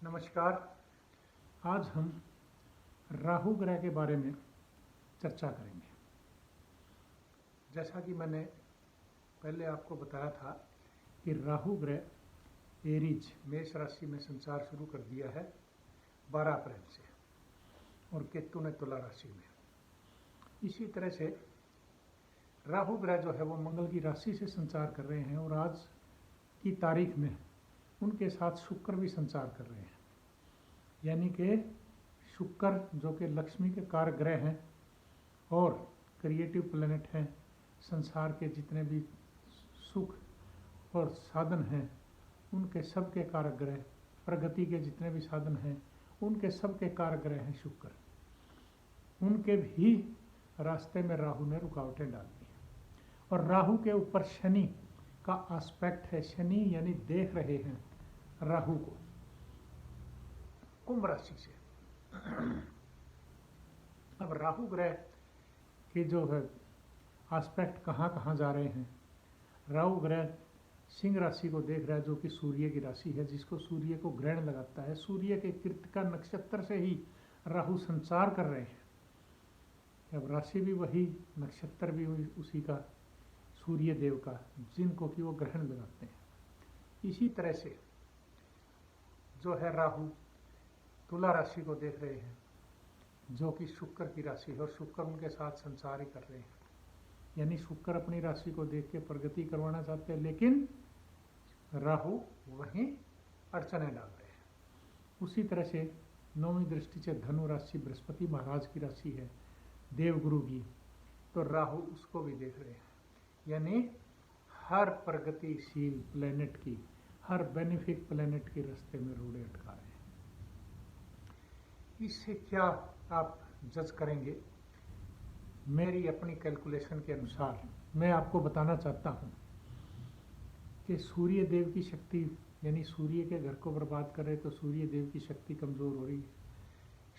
नमस्कार। आज हम राहु ग्रह के बारे में चर्चा करेंगे। जैसा कि मैंने पहले आपको बताया था कि राहु ग्रह एरीज मेष राशि में संचार शुरू कर दिया है 12 अप्रैल से, और केतु ने तुला राशि में। इसी तरह से राहु ग्रह जो है वो मंगल की राशि से संचार कर रहे हैं, और आज की तारीख में उनके साथ शुक्र भी संचार कर रहे हैं। यानी कि शुक्र जो कि लक्ष्मी के कारक ग्रह हैं और क्रिएटिव प्लैनेट हैं, संसार के जितने भी सुख और साधन हैं उनके सब के कारक ग्रह, प्रगति के जितने भी साधन हैं उनके सब के कारक ग्रह हैं शुक्र। उनके भी रास्ते में राहु ने रुकावटें डाल दी, और राहु के ऊपर शनि का एस्पेक्ट है। शनि यानी देख रहे हैं राहु को कुंभ राशि से। अब राहु ग्रह के जो है एस्पेक्ट कहाँ कहाँ जा रहे हैं। राहु ग्रह सिंह राशि को देख रहा है, जो कि सूर्य की राशि है, जिसको सूर्य को ग्रहण लगाता है। सूर्य के कृत्तिका नक्षत्र से ही राहु संचार कर रहे हैं। अब राशि भी वही, नक्षत्र भी उसी का, सूर्य देव का, जिनको कि वो ग्रहण लगाते हैं। इसी तरह से जो है राहु तुला राशि को देख रहे हैं, जो कि शुक्र की राशि है, और शुक्र उनके साथ संचार ही कर रहे हैं। यानी शुक्र अपनी राशि को देख के प्रगति करवाना चाहते हैं, लेकिन राहु वहीं अड़चने डाल रहे हैं। उसी तरह से नौवीं दृष्टि से धनु राशि बृहस्पति महाराज की राशि है, देवगुरु की, तो राहु उसको भी देख रहे हैं। यानी हर प्रगतिशील प्लेनेट की, हर बेनिफिक प्लेनेट के रास्ते में रोड़े अटका रहे हैं। इससे क्या आप जज करेंगे? मेरी अपनी कैलकुलेशन के अनुसार मैं आपको बताना चाहता हूँ कि सूर्य देव की शक्ति, यानी सूर्य के घर को बर्बाद करे तो सूर्य देव की शक्ति कमज़ोर हो रही है,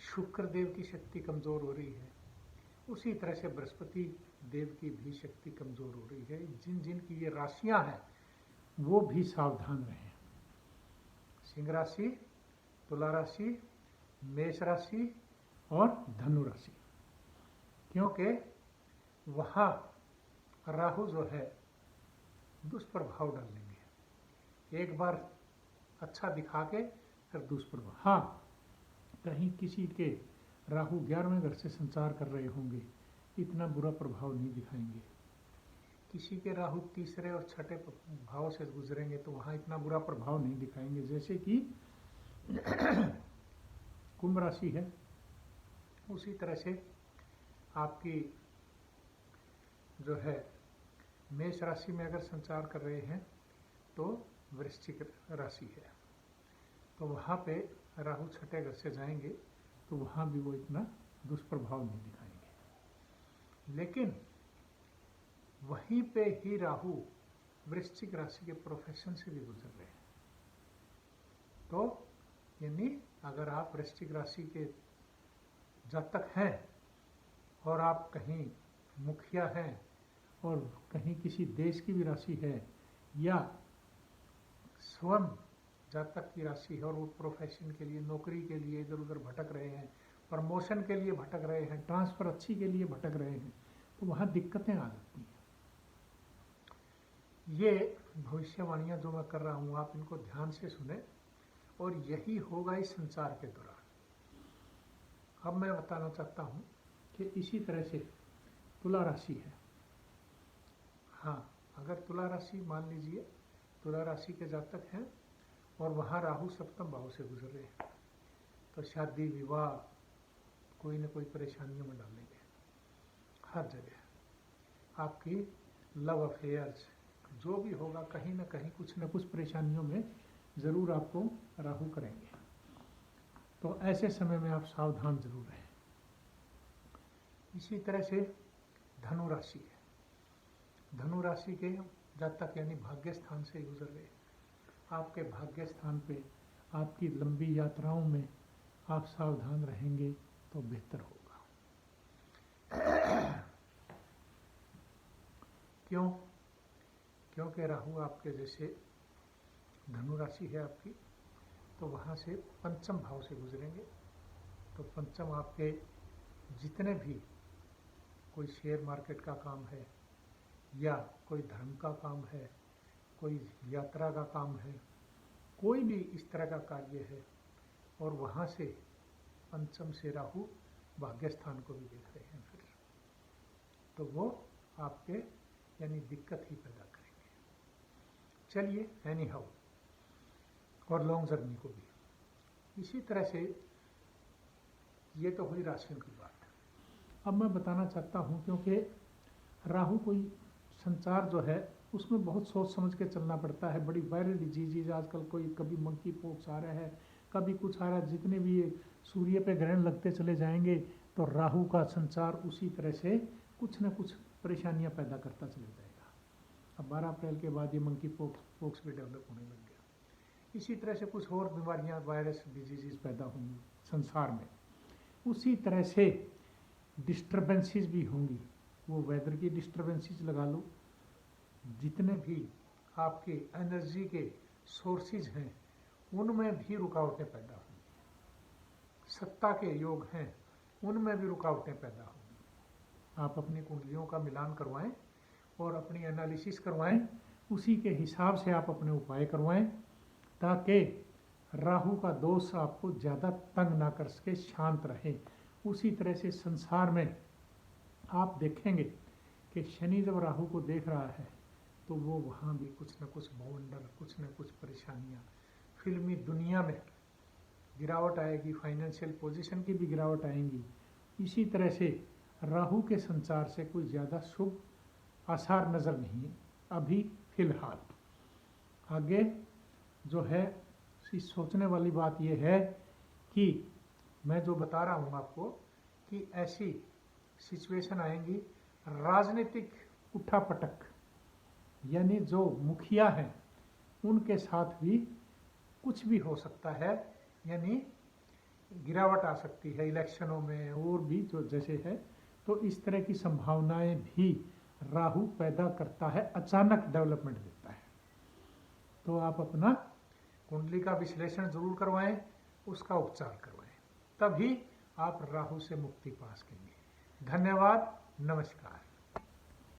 शुक्र देव की शक्ति कमज़ोर हो रही है। उसी तरह से बृहस्पति देव की भी शक्ति कमज़ोर हो रही है। जिन जिन की ये राशियाँ हैं वो भी सावधान रहें। सिंह राशि, तुला राशि, मेष राशि और धनु राशि, क्योंकि वहाँ राहु जो है दुष्प्रभाव डालेंगे। एक बार अच्छा दिखा के फिर दुष्प्रभाव। हाँ, कहीं किसी के राहु 11वें घर से संचार कर रहे होंगे, इतना बुरा प्रभाव नहीं दिखाएंगे। किसी के राहु तीसरे और छठे भाव से गुजरेंगे तो वहाँ इतना बुरा प्रभाव नहीं दिखाएंगे। जैसे कि कुंभ राशि है, उसी तरह से आपकी जो है मेष राशि में अगर संचार कर रहे हैं तो वृश्चिक राशि है, तो वहाँ पे राहु छठे घर से जाएंगे तो वहाँ भी वो इतना दुष्प्रभाव नहीं दिखाएंगे। लेकिन वहीं पे ही राहु वृश्चिक राशि के प्रोफेशन से भी गुजर रहे हैं। तो यानी अगर आप वृश्चिक राशि के जातक हैं और आप कहीं मुखिया हैं और कहीं किसी देश की भी राशि है, या स्वयं जातक की राशि है और वो प्रोफेशन के लिए, नौकरी के लिए इधर उधर भटक रहे हैं, प्रमोशन के लिए भटक रहे हैं, ट्रांसफ़र अच्छी के लिए भटक रहे हैं, तो वहाँ दिक्कतें आ जाती हैं। ये भविष्यवाणियाँ जो मैं कर रहा हूँ आप इनको ध्यान से सुने, और यही होगा इस संचार के दौरान। अब मैं बताना चाहता हूँ कि इसी तरह से तुला राशि है। हाँ, अगर तुला राशि मान लीजिए तुला राशि के जातक हैं और वहाँ राहु सप्तम भाव से गुजर रहे हैं, तो शादी विवाह कोई न कोई परेशानियों में डालेंगे। हर जगह आपकी लव अफेयर्स जो भी होगा, कहीं ना कहीं कुछ न कुछ परेशानियों में ज़रूर आपको राहु करेंगे। तो ऐसे समय में आप सावधान जरूर रहें। इसी तरह से धनु राशि है। धनु राशि के जातक यानी भाग्य स्थान से गुजर रहे हैं। आपके भाग्य स्थान पे आपकी लंबी यात्राओं में आप सावधान रहेंगे तो बेहतर होगा। क्यों? क्योंकि राहु आपके जैसे धनु राशि है आपकी, तो वहाँ से पंचम भाव से गुजरेंगे। तो पंचम आपके जितने भी कोई शेयर मार्केट का काम है या कोई धर्म का काम है, कोई यात्रा का काम है, कोई भी इस तरह का कार्य है, और वहाँ से पंचम से राहु भाग्य स्थान को भी देख रहे हैं फिर, तो वो आपके यानी दिक्कत ही पैदा करेंगे। चलिए एनी हाउ, और लॉन्ग जर्नी को भी इसी तरह से, ये तो हुई राशियों की बात। अब मैं बताना चाहता हूँ, क्योंकि राहु कोई संचार जो है उसमें बहुत सोच समझ के चलना पड़ता है। बड़ी वायरल डिजीज आजकल, कोई कभी मंकी पॉक्स आ रहा है, कभी कुछ आ रहा है, जितने भी ये सूर्य पे ग्रहण लगते चले जाएंगे तो राहु का संचार उसी तरह से कुछ न कुछ परेशानियां पैदा करता चले जाएगा। अब 12 अप्रैल के बाद ये मंकी पॉक्स भी डेवलप होने लग गया। इसी तरह से कुछ और बीमारियां, वायरस डिजीज़ पैदा होंगी संसार में। उसी तरह से डिस्टर्बेंसेस भी होंगी, वो वेदर की डिस्टर्बेंसेस लगा लो, जितने भी आपके एनर्जी के सोर्सेज हैं उनमें भी रुकावटें पैदा होंगी। सत्ता के योग हैं उनमें भी रुकावटें पैदा होंगी। आप अपनी कुंडलियों का मिलान करवाएं और अपनी एनालिसिस करवाएं, उसी के हिसाब से आप अपने उपाय करवाएं, ताकि राहु का दोष आपको ज़्यादा तंग ना कर सके, शांत रहे। उसी तरह से संसार में आप देखेंगे कि शनि जब राहु को देख रहा है तो वो वहाँ भी कुछ न कुछ बवंडर, कुछ न कुछ परेशानियाँ, फिल्मी दुनिया में गिरावट आएगी, फाइनेंशियल पोजीशन की भी गिरावट आएंगी। इसी तरह से राहु के संचार से कोई ज़्यादा शुभ आसार नज़र नहीं है अभी फिलहाल। आगे जो है इस सोचने वाली बात यह है कि मैं जो बता रहा हूँ आपको कि ऐसी सिचुएशन आएंगी, राजनीतिक उठापटक, यानी जो मुखिया हैं उनके साथ भी कुछ भी हो सकता है, यानी गिरावट आ सकती है इलेक्शनों में और भी जो जैसे है। तो इस तरह की संभावनाएं भी राहु पैदा करता है, अचानक डेवलपमेंट देता है। तो आप अपना कुंडली का विश्लेषण जरूर करवाएं, उसका उपचार करवाएं, तभी आप राहु से मुक्ति पा सकेंगे। धन्यवाद, नमस्कार।